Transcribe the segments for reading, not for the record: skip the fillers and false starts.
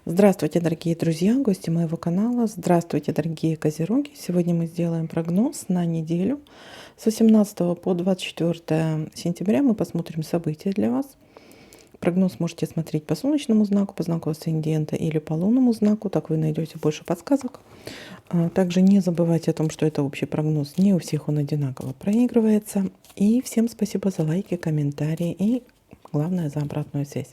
Здравствуйте, дорогие друзья, гости моего канала. Здравствуйте, дорогие козероги. Сегодня мы сделаем прогноз на неделю с 18 по 24 сентября. Мы посмотрим события для вас. Прогноз можете смотреть по солнечному знаку, по знаку асцендента или по лунному знаку. Так вы найдете больше подсказок. Также не забывайте о том, что это общий прогноз. Не у всех он одинаково проигрывается. И всем спасибо за лайки, комментарии и главное за обратную связь.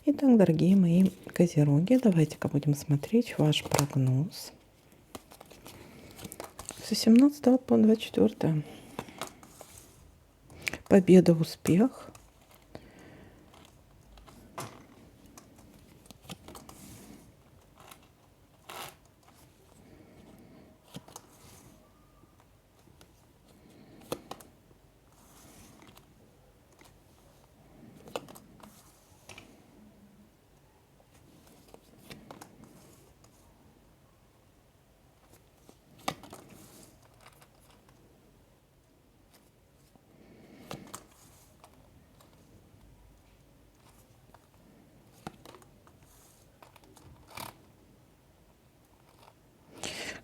Итак, дорогие мои козероги, давайте-ка будем смотреть ваш прогноз с 17 по 24. Победа, успех.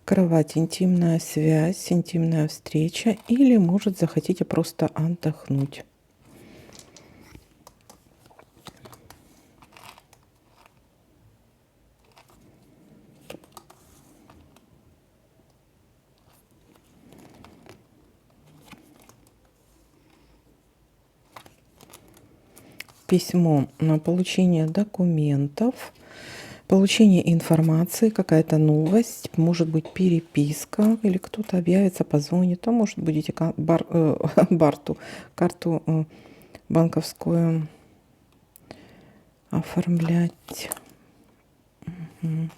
Кровать, интимная связь, интимная встреча или, может, захотите просто отдохнуть. Письмо на получение документов, получение информации, какая-то новость, может быть переписка, или кто-то объявится, позвонит, а может будете карту банковскую оформлять. Угу.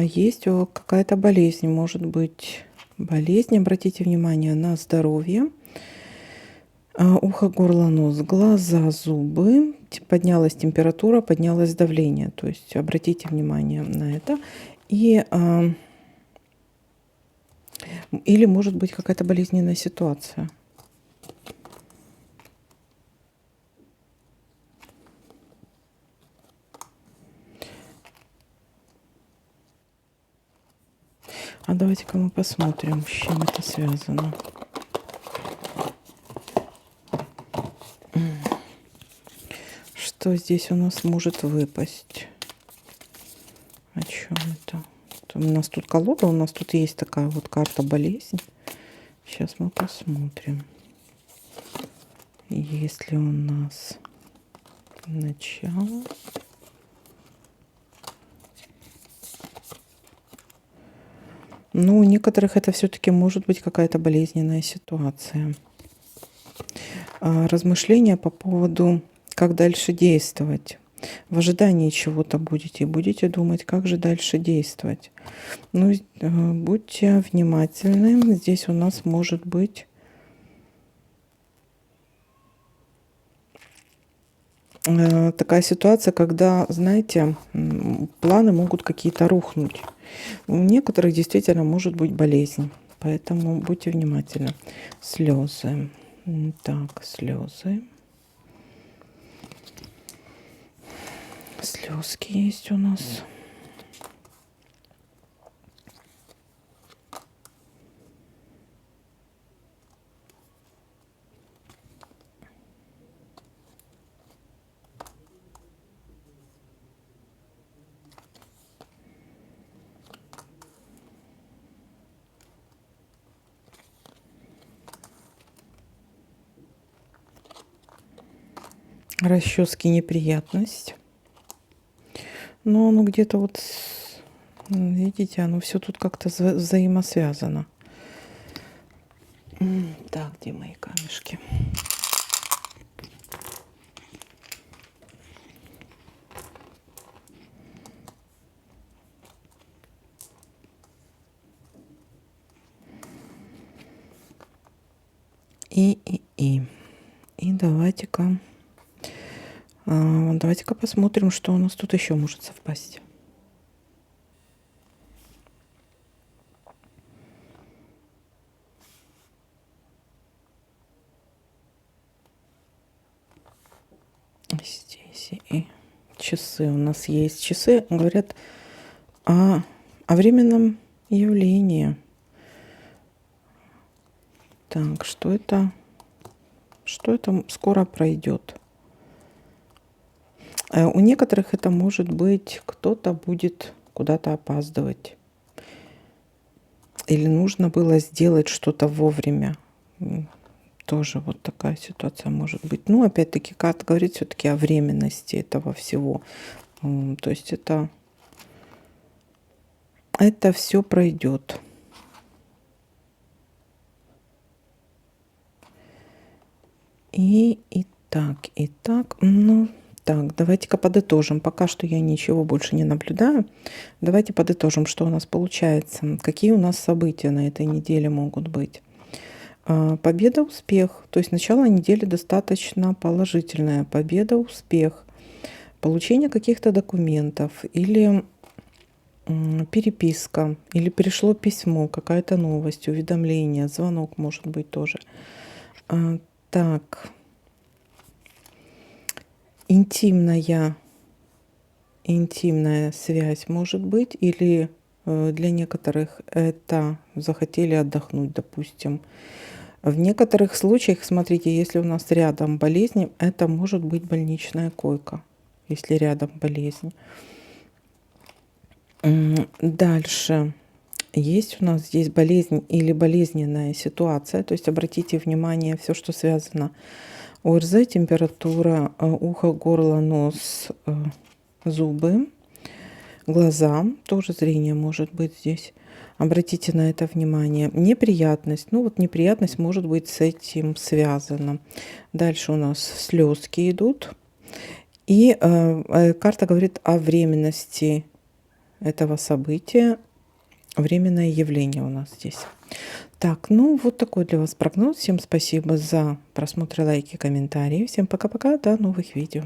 Есть какая-то болезнь, может быть болезнь, обратите внимание на здоровье. Ухо, горло, нос, глаза, зубы. Поднялась температура, поднялось давление. То есть обратите внимание на это. И, или может быть какая-то болезненная ситуация. Давайте-ка мы посмотрим, с чем это связано. Что здесь у нас может выпасть? О чем это? У нас тут колода, у нас тут есть такая вот карта болезнь. Сейчас мы посмотрим, есть ли у нас начало. Ну, у некоторых это все-таки может быть какая-то болезненная ситуация. Размышления по поводу, как дальше действовать. В ожидании чего-то будете думать, как же дальше действовать. Ну, будьте внимательны. Здесь у нас может быть такая ситуация, когда, знаете, планы могут какие-то рухнуть. У некоторых действительно может быть болезнь, поэтому будьте внимательны. Слезы. Так, слезы. Слезки есть у нас. Расчески неприятность. Но оно где-то вот, видите, оно все тут как-то взаимосвязано. Так, где мои камешки? И давайте-ка посмотрим, что у нас тут еще может совпасть. и часы. У нас есть часы, говорят о временном явлении. Так, что это? Что это скоро пройдет? У некоторых это может быть, кто-то будет куда-то опаздывать. Или нужно было сделать что-то вовремя. Тоже вот такая ситуация может быть. Ну, опять-таки, карта говорит все-таки о временности этого всего. То есть это все пройдет. И так, ну, так, давайте-ка подытожим. Пока что я ничего больше не наблюдаю. Давайте подытожим, что у нас получается. Какие у нас события на этой неделе могут быть. Победа, успех. То есть начало недели достаточно положительная. Победа, успех. Получение каких-то документов или переписка, или пришло письмо, какая-то новость, уведомление, звонок может быть тоже. Так, интимная связь может быть, или для некоторых это захотели отдохнуть, допустим. В некоторых случаях, смотрите, если у нас рядом болезнь, это может быть больничная койка, если рядом болезнь. Дальше. Есть у нас здесь болезнь или болезненная ситуация. То есть обратите внимание, все, что связано. ОРЗ, температура, ухо, горло, нос, зубы, глаза. Тоже зрение может быть здесь. Обратите на это внимание. Неприятность. Ну вот неприятность может быть с этим связана. Дальше у нас слезки идут. И карта говорит о временности этого события. Временное явление у нас здесь. Так, ну вот такой для вас прогноз. Всем спасибо за просмотр, лайки, комментарии. Всем пока-пока, до новых видео.